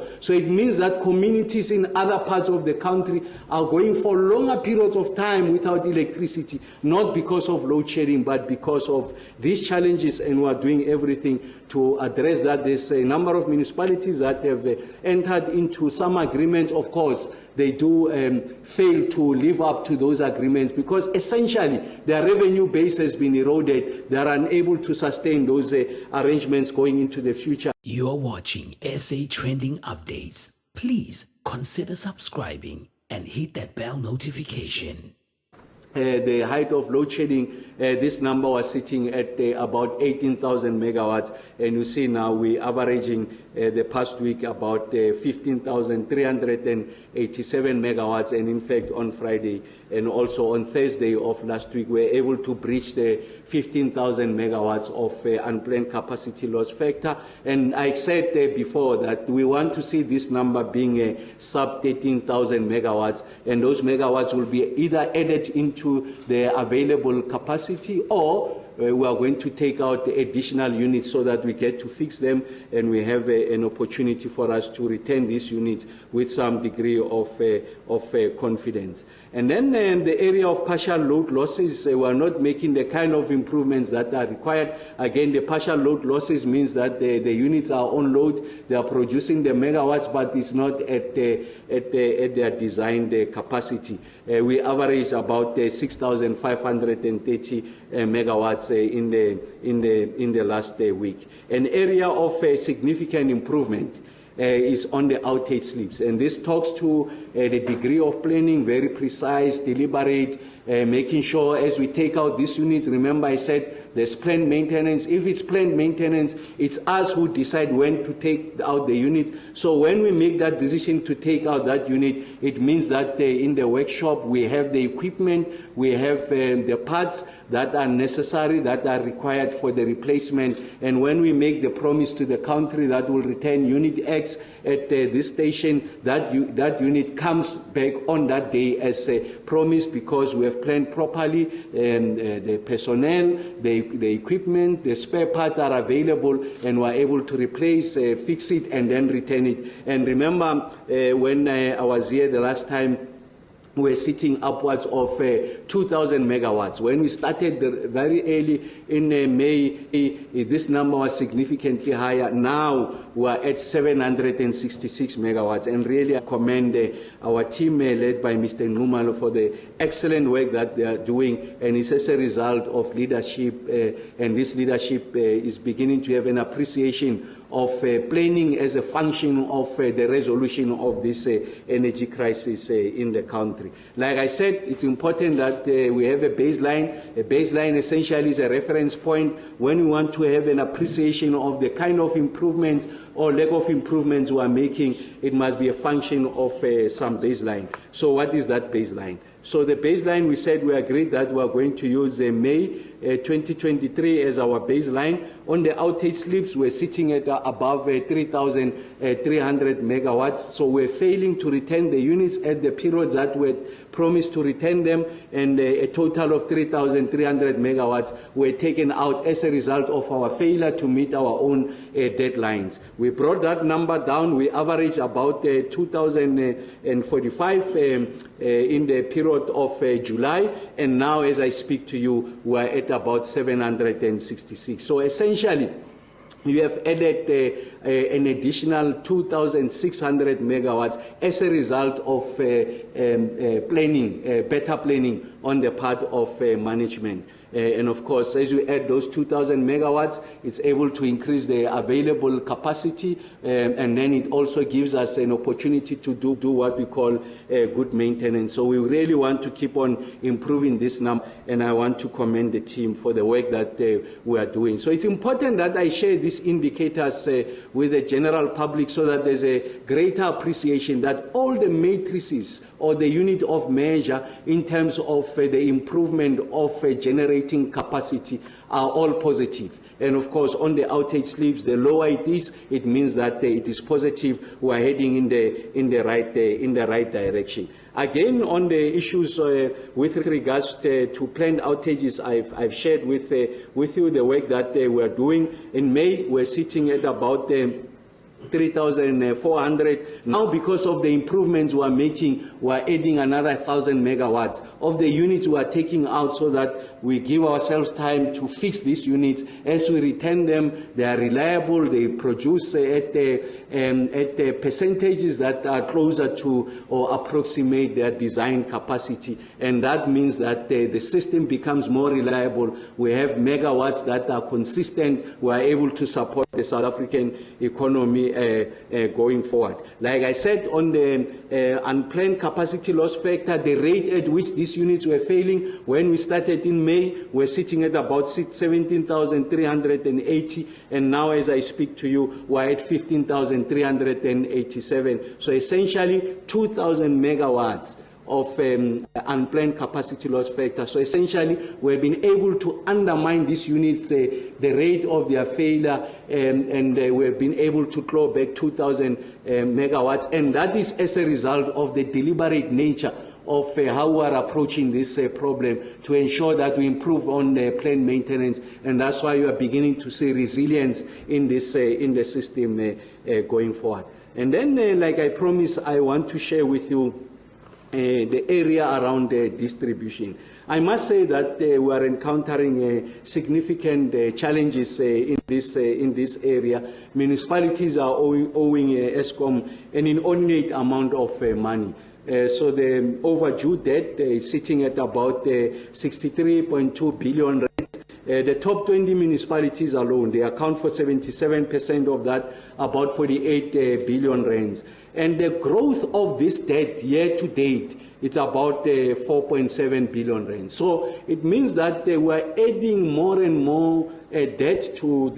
before. So it means that communities in other parts of the country are going for longer periods of time without electricity, not because of load shedding, but because of these challenges, and we are doing everything to address that. There's a number of municipalities that have entered into some agreements. Of course, they do fail to live up to those agreements because essentially their revenue base has been eroded. They are unable to sustain those arrangements going into the future. You are watching SA Trending Updates. Please consider subscribing and hit that bell notification. The height of load shedding, this number was sitting at about 18,000 megawatts, and you see now we're averaging the past week about 15,387 megawatts, and in fact on Friday and also on Thursday of last week we were able to breach the 15,000 megawatts of unplanned capacity loss factor. And I said before that we want to see this number being sub 13,000 megawatts, and those megawatts will be either added into the available capacity, or we are going to take out the additional units so that we get to fix them, and we have an opportunity for us to retain these units with some degree of confidence. And then in the area of partial load losses, we are not making the kind of improvements that are required. Again, the partial load losses means that the units are on load, they are producing the megawatts, but it's not at their designed capacity. We average about 6,530 megawatts in the last week. An area of significant improvement is on the outage slips, and this talks to the degree of planning, very precise, deliberate, making sure as we take out this unit. Remember I said there's planned maintenance. If it's planned maintenance, it's us who decide when to take out the unit. So when we make that decision to take out that unit, it means that in the workshop we have the equipment, we have the parts that are necessary, that are required for the replacement. And when we make the promise to the country that will return unit X at this station, that unit comes back on that day as a promise, because we have planned properly, and the personnel, the equipment, the spare parts are available, and we're able to replace, fix it, and then return it. And remember, when I was here the last time, we're sitting upwards of 2,000 megawatts. When we started very early in May, this number was significantly higher. Now we're at 766 megawatts. And really I commend our team led by Mr. Numalo for the excellent work that they are doing. And it's as a result of leadership, and this leadership is beginning to have an appreciation of planning as a function of the resolution of this energy crisis in the country. Like I said, it's important that we have a baseline. A baseline essentially is a reference point when we want to have an appreciation of the kind of improvements or lack of improvements we are making. It must be a function of some baseline. So what is that baseline? So the baseline, we said we agreed that we are going to use May 2023 as our baseline. On the outage slips, we're sitting at above 3,300 megawatts. So we're failing to return the units at the period that we promised to return them, and a total of 3,300 megawatts were taken out as a result of our failure to meet our own deadlines. We brought that number down. We averaged about 2,045 in the period of July, and now as I speak to you, we're at about 766. So essentially, you have added an additional 2,600 megawatts as a result of planning, better planning on the part of management. And of course, as you add those 2,000 megawatts, it's able to increase the available capacity, and then it also gives us an opportunity to do what we call good maintenance. So we really want to keep on improving this number, and I want to commend the team for the work that we are doing. So it's important that I share these indicators with the general public so that there's a greater appreciation that all the matrices or the unit of measure in terms of the improvement of generating capacity are all positive. And of course, on the outage slips, the lower it is, it means that it is positive. We are heading in the right direction. Again, on the issues with regards to planned outages, I've shared with you the work that we are doing. In May, we're sitting at about 3,400. Now, because of the improvements we are making, we are adding another 1,000 megawatts of the units we are taking out, so that we give ourselves time to fix these units. As we return them, they are reliable. They produce at the percentages that are closer to or approximate their design capacity, and that means that the system becomes more reliable. We have megawatts that are consistent. We are able to support the South African economy going forward. Like I said, on the unplanned capacity loss factor, the rate at which these units were failing when we started in May, we're sitting at about 17,380, and now as I speak to you, we're at 15,387. So essentially 2,000 megawatts of unplanned capacity loss factor. So essentially, we've been able to undermine these units, the rate of their failure, and we've been able to claw back 2,000 megawatts, and that is as a result of the deliberate nature of how we are approaching this problem to ensure that we improve on planned maintenance, and that's why you are beginning to see resilience in this in the system going forward. And then, like I promised, I want to share with you the area around distribution. I must say that we are encountering significant challenges in this area. Municipalities are owing ESCOM an inordinate amount of money. So the overdue debt is sitting at about 63.2 billion rands. The top 20 municipalities alone, they account for 77% of that, about 48 billion rands. And the growth of this debt year to date, it's about 4.7 billion rands. So it means that we're adding more and more debt to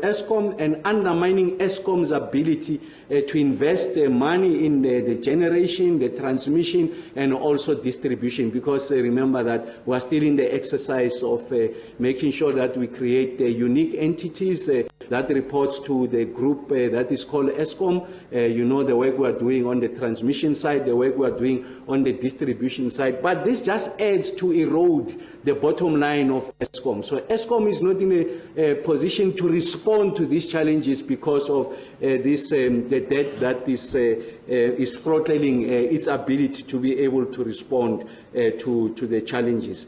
ESCOM and undermining ESCOM's ability to invest money in the generation, the transmission, and also distribution, because remember that we're still in the exercise of making sure that we create unique entities that reports to the group that is called ESCOM. You know the work we're doing on the transmission side, the work we're doing on the distribution side, but this just adds to erode the bottom line of ESCOM. So ESCOM is not in a position to respond to these challenges because of the debt that is throttling its ability to be able to respond to the challenges.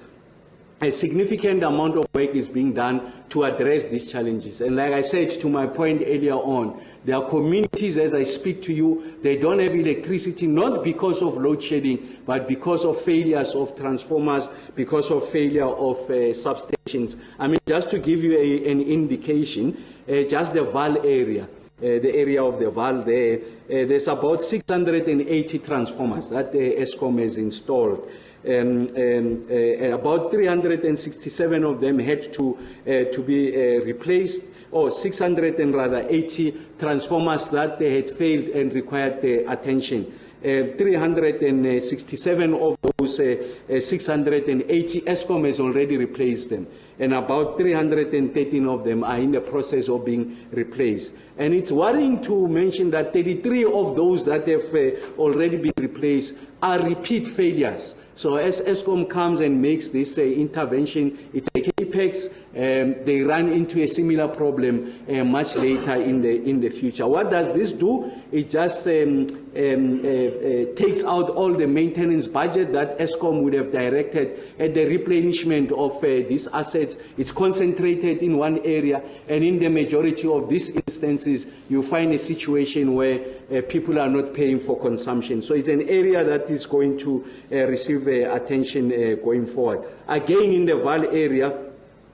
A significant amount of work is being done to address these challenges. And like I said, to my point earlier on, there are communities, as I speak to you, they don't have electricity, not because of load shedding, but because of failures of transformers, because of failure of substations. I mean, just to give you an indication, just the Vaal area, the area of the Vaal there, there's about 680 transformers that the ESCOM has installed. About 367 of them had to be replaced, or 680 transformers that they had failed and required attention. 367 of those 680, ESCOM has already replaced them, and about 313 of them are in the process of being replaced. And it's worrying to mention that 33 of those that have already been replaced are repeat failures. So as ESCOM comes and makes this intervention, it's a capex, they run into a similar problem much later in the future. What does this do? It just takes out all the maintenance budget that ESCOM would have directed at the replenishment of these assets. It's concentrated in one area, and in the majority of these instances, you find a situation where people are not paying for consumption. So it's an area that is going to receive attention going forward. Again, in the Vaal area,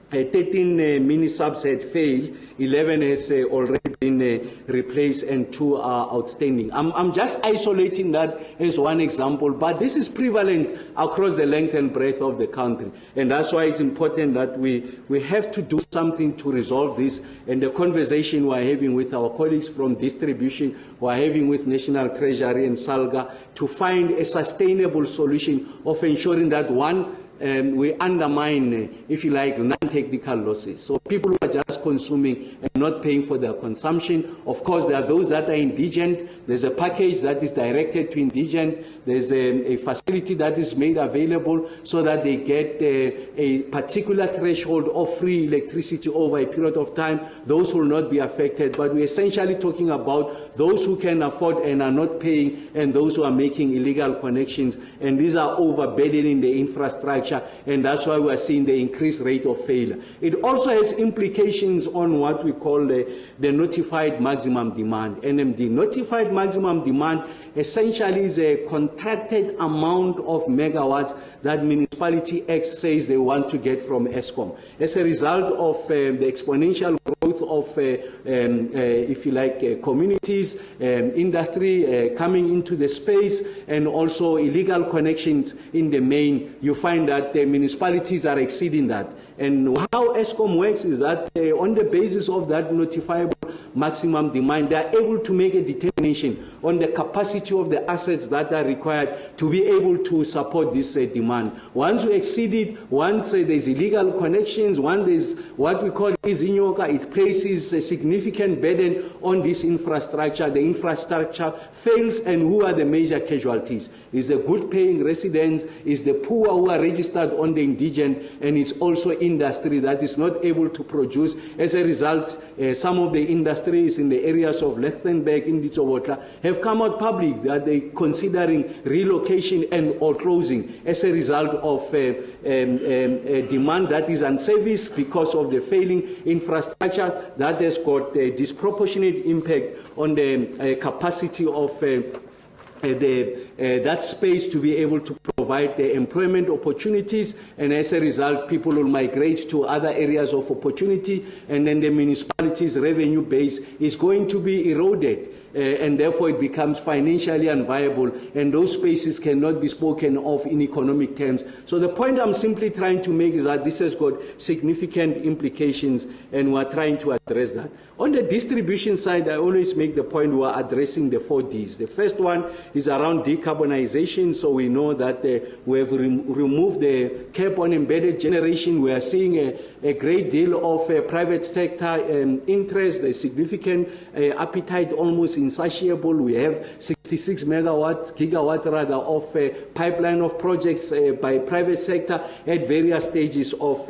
13 mini-subs had failed, 11 has already been replaced, and 2 are outstanding. I'm just isolating that as one example, but this is prevalent across the length and breadth of the country, and that's why it's important that we have to do something to resolve this. And the conversation we're having with our colleagues from distribution, we're having with National Treasury and SALGA to find a sustainable solution of ensuring that, one, we undermine, if you like, non-technical losses. So people who are just consuming and not paying for their consumption. Of course, there are those that are indigent. There's a package that is directed to indigent. There's a facility that is made available so that they get a particular threshold of free electricity over a period of time. Those will not be affected. But we're essentially talking about those who can afford and are not paying, and those who are making illegal connections. And these are overburdening the infrastructure, and that's why we are seeing the increased rate of failure. It also has implications on what we call the notified maximum demand, NMD. Notified maximum demand essentially is a contracted amount of megawatts that municipality X says they want to get from Eskom. As a result of the exponential growth of, if you like, communities, industry coming into the space, and also illegal connections in the main, you find that the municipalities are exceeding that. And how Eskom works is that on the basis of that notifiable maximum demand, they are able to make a determination on the capacity of the assets that are required to be able to support this demand. Once we exceed it, once there's illegal connections, once there's what we call izinyoka, it places a significant burden on this infrastructure. The infrastructure fails, and who are the major casualties? It's the good paying residents, it's the poor who are registered on the indigent, and it's also industry that is not able to produce. As a result, some of the industries in the areas of Lichtenberg, Inditsobotla, have come out public that they're considering relocation and or closing as a result of demand that is unserviced because of the failing infrastructure that has got a disproportionate impact on the capacity of that space to be able to provide the employment opportunities, and as a result, people will migrate to other areas of opportunity, and then the municipality's revenue base is going to be eroded. And therefore it becomes financially unviable, and those spaces cannot be spoken of in economic terms. So the point I'm simply trying to make is that this has got significant implications, and we're trying to address that. On the distribution side, I always make the point we are addressing the 4 Ds. The first one is around decarbonization. So we know that we have removed the cap on embedded generation. We are seeing a great deal of private sector interest, a significant appetite, almost insatiable. We have 66 gigawatts rather of pipeline of projects by private sector at various stages of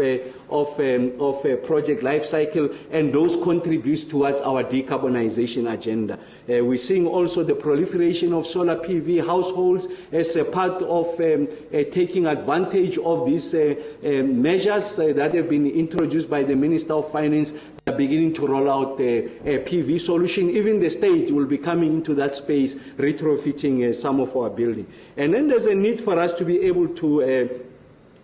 project life cycle, and those contributes towards our decarbonization agenda. We're seeing also the proliferation of solar PV households as a part of taking advantage of these measures that have been introduced by the Minister of Finance, beginning to roll out a PV solution. Even the state will be coming into that space, retrofitting some of our buildings. And then there's a need for us to be able to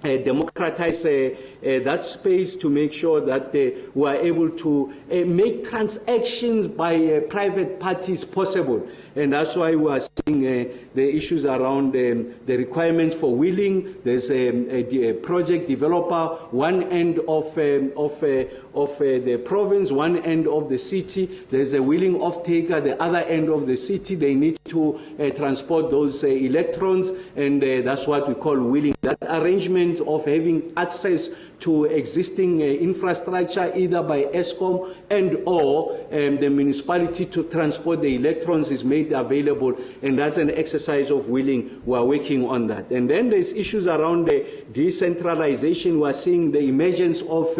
democratize that space to make sure that we are able to make transactions by private parties possible. And that's why we are seeing the issues around the requirements for wheeling. There's a project developer, one end of the province, one end of the city. There's a wheeling off-taker, the other end of the city. They need to transport those electrons, and that's what we call wheeling. That arrangement of having access to existing infrastructure, either by Eskom and or the municipality to transport the electrons, is made available, and that's an exercise of wheeling. We're working on that. And then there's issues around the decentralization. We're seeing the emergence of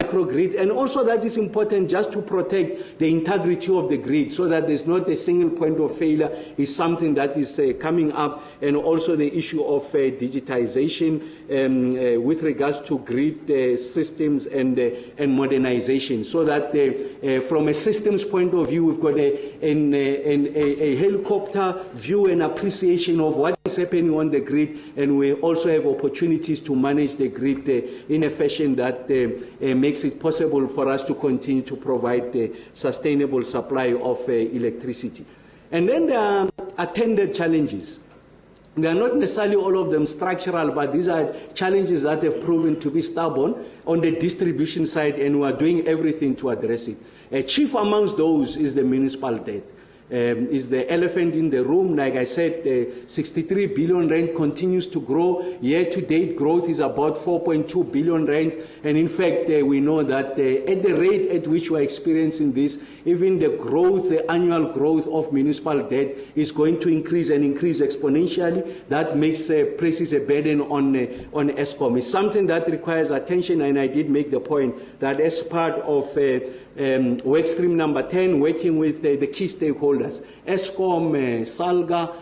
microgrid, and also that is important just to protect the integrity of the grid so that there's not a single point of failure is something that is coming up, and also the issue of digitization with regards to grid systems and modernization, so that from a systems point of view, we've got a helicopter view and appreciation of what is happening on the grid, and we also have opportunities to manage the grid in a fashion that makes it possible for us to continue to provide a sustainable supply of electricity. And then there are attended challenges. They are not necessarily all of them structural, but these are challenges that have proven to be stubborn on the distribution side, and we are doing everything to address it. Chief amongst those is the municipal debt. is the elephant in the room. Like I said, 63 billion rand continues to grow. Year-to-date growth is about 4.2 billion rand. And in fact, we know that at the rate at which we're experiencing this, even the growth, the annual growth of municipal debt is going to increase and increase exponentially. That makes places a burden on Eskom. It's something that requires attention, and I did make the point that as part of work stream number 10, working with the key stakeholders, Eskom, Salga,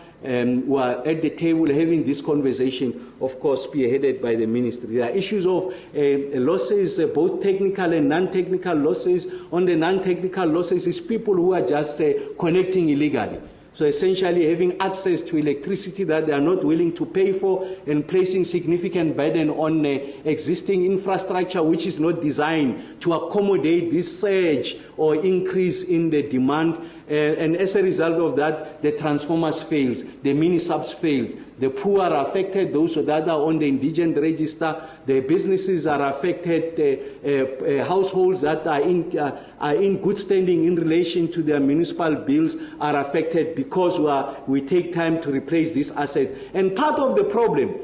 were at the table having this conversation, of course, spearheaded by the ministry. There are issues of losses, both technical and non-technical losses. On the non-technical losses, is people who are just connecting illegally. So essentially having access to electricity that they are not willing to pay for, and placing significant burden on existing infrastructure which is not designed to accommodate this surge or increase in the demand. And as a result of that, the transformers fails, the mini-subs fail. The poor are affected, those that are on the indigent register. The businesses are affected. Households that are in good standing in relation to their municipal bills are affected because we take time to replace these assets. And part of the problem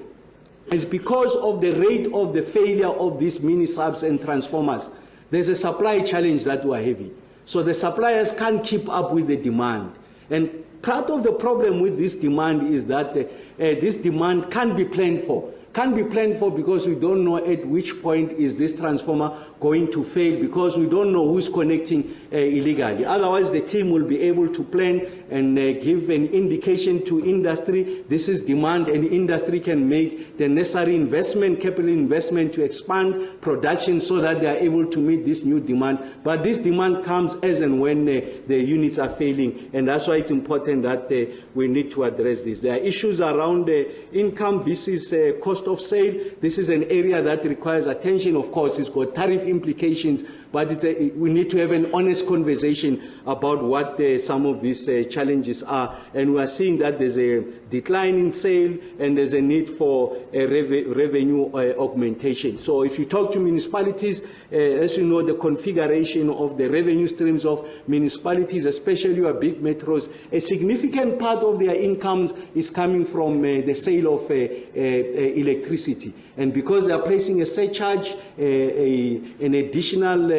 is because of the rate of the failure of these mini-subs and transformers. There's a supply challenge that we're having. So the suppliers can't keep up with the demand. And part of the problem with this demand is that this demand can't be planned for. Can't be planned for because we don't know at which point is this transformer going to fail, because we don't know who's connecting illegally. Otherwise, the team will be able to plan and give an indication to industry. This is demand, and industry can make the necessary investment, capital investment, to expand production so that they are able to meet this new demand. But this demand comes as and when the units are failing, and that's why it's important that we need to address this. There are issues around income versus cost of sale. This is an area that requires attention. Of course, it's got tariff implications, but we need to have an honest conversation about what some of these challenges are. And we are seeing that there's a decline in sale and there's a need for revenue augmentation. So if you talk to municipalities, as you know, the configuration of the revenue streams of municipalities, especially our big metros, a significant part of their incomes is coming from the sale of electricity. And because they are placing a surcharge, an additional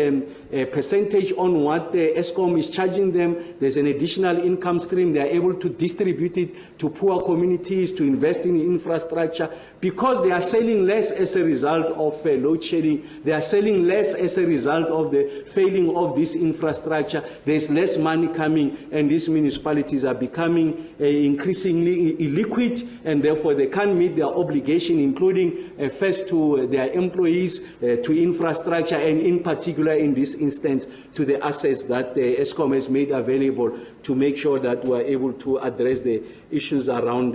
percentage on what Eskom is charging them, there's an additional income stream. They are able to distribute it to poor communities, to invest in infrastructure. Because they are selling less as a result of load shedding, they are selling less as a result of the failing of this infrastructure, there's less money coming, and these municipalities are becoming increasingly illiquid, and therefore they can't meet their obligation, including first to their employees, to infrastructure, and in particular in this instance to the assets that Eskom has made available to make sure that we are able to address the issues around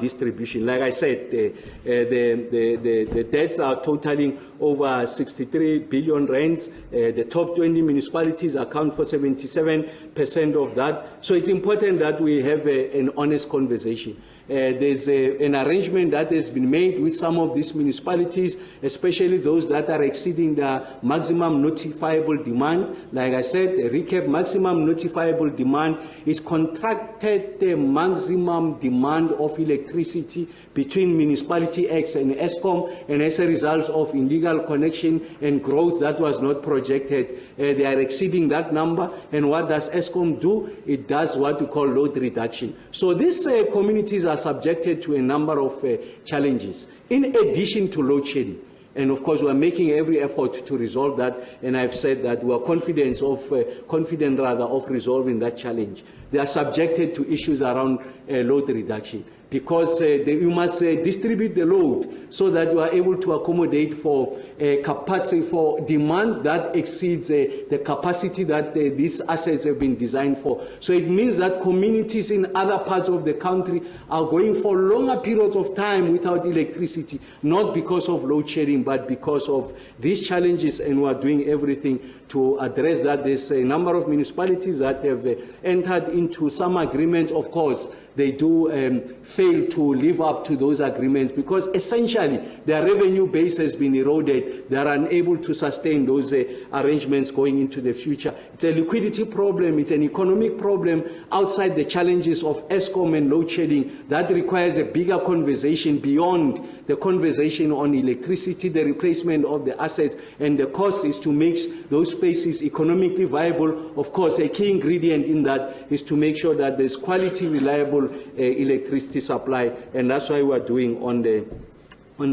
distribution. Like I said, the debts are totaling over 63 billion rands. The top 20 municipalities account for 77% of that. So it's important that we have an honest conversation. There's an arrangement that has been made with some of these municipalities, especially those that are exceeding the maximum notifiable demand. Like I said, a recap, maximum notifiable demand is contracted the maximum demand of electricity between Municipality X and Eskom, and as a result of illegal connection and growth that was not projected, they are exceeding that number. And what does Eskom do? It does what we call load reduction. So these communities are subjected to a number of challenges, in addition to load shedding. And of course, we are making every effort to resolve that, and I've said that we are confident of resolving that challenge. They are subjected to issues around load reduction, because you must distribute the load so that you are able to accommodate for capacity, for demand that exceeds the capacity that these assets have been designed for. So it means that communities in other parts of the country are going for longer periods of time without electricity, not because of load shedding, but because of these challenges, and we are doing everything to address that. There's a number of municipalities that have entered into some agreements. Of course, they do failed to live up to those agreements because essentially their revenue base has been eroded. They are unable to sustain those arrangements going into the future. It's a liquidity problem, it's an economic problem outside the challenges of ESCOM and load shedding that requires a bigger conversation beyond the conversation on electricity, the replacement of the assets, and the cost is to make those spaces economically viable. Of course, a key ingredient in that is to make sure that there's quality, reliable electricity supply, and that's why we're doing on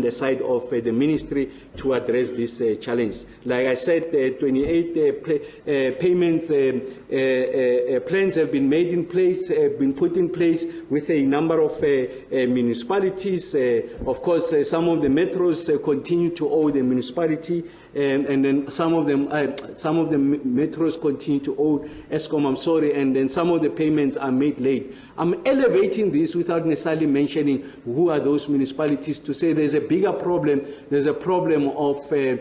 the side of the ministry to address this challenge. Like I said, 28 payments plans have been made in place, been put in place with a number of municipalities. Of course, some of the metros continue to owe the municipality, and then some of the metros continue to owe ESCOM, I'm sorry, and then some of the payments are made late. I'm elevating this without necessarily mentioning who are those municipalities to say there's a bigger problem. There's a problem of the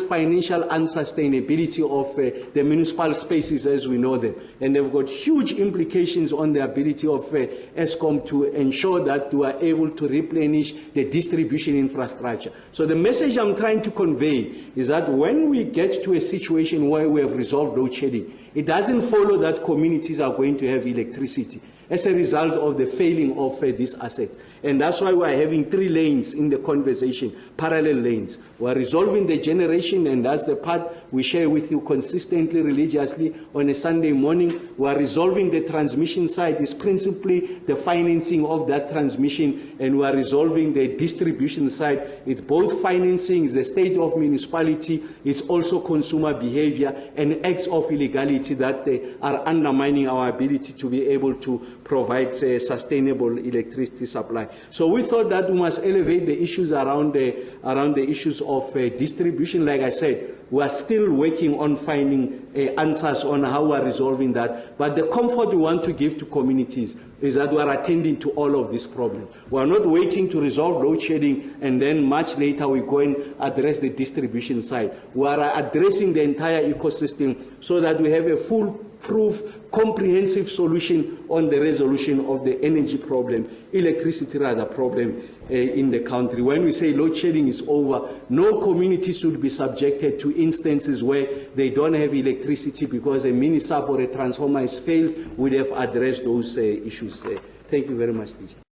financial unsustainability of the municipal spaces as we know them. And they've got huge implications on the ability of ESCOM to ensure that we are able to replenish the distribution infrastructure. So the message I'm trying to convey is that when we get to a situation where we have resolved load shedding, it doesn't follow that communities are going to have electricity as a result of the failing of these assets. And that's why we're having 3 lanes in the conversation, parallel lanes. We're resolving the generation, and that's the part we share with you consistently, religiously on a Sunday morning. We're resolving the transmission side. It's principally the financing of that transmission, and we're resolving the distribution side. It's both financing, it's the state of municipality, it's also consumer behavior and acts of illegality that are undermining our ability to be able to provide sustainable electricity supply. So we thought that we must elevate the issues around the issues of distribution. Like I said, we are still working on finding answers on how we are resolving that. But the comfort we want to give to communities is that we are attending to all of these problems. We are not waiting to resolve load shedding and then much later we go and address the distribution side. We are addressing the entire ecosystem so that we have a foolproof, comprehensive solution on the resolution of the energy problem, electricity problem in the country. When we say load shedding is over, no community should be subjected to instances where they don't have electricity because a mini sub or a transformer is failed. We have addressed those issues. Thank you very much, Teacher.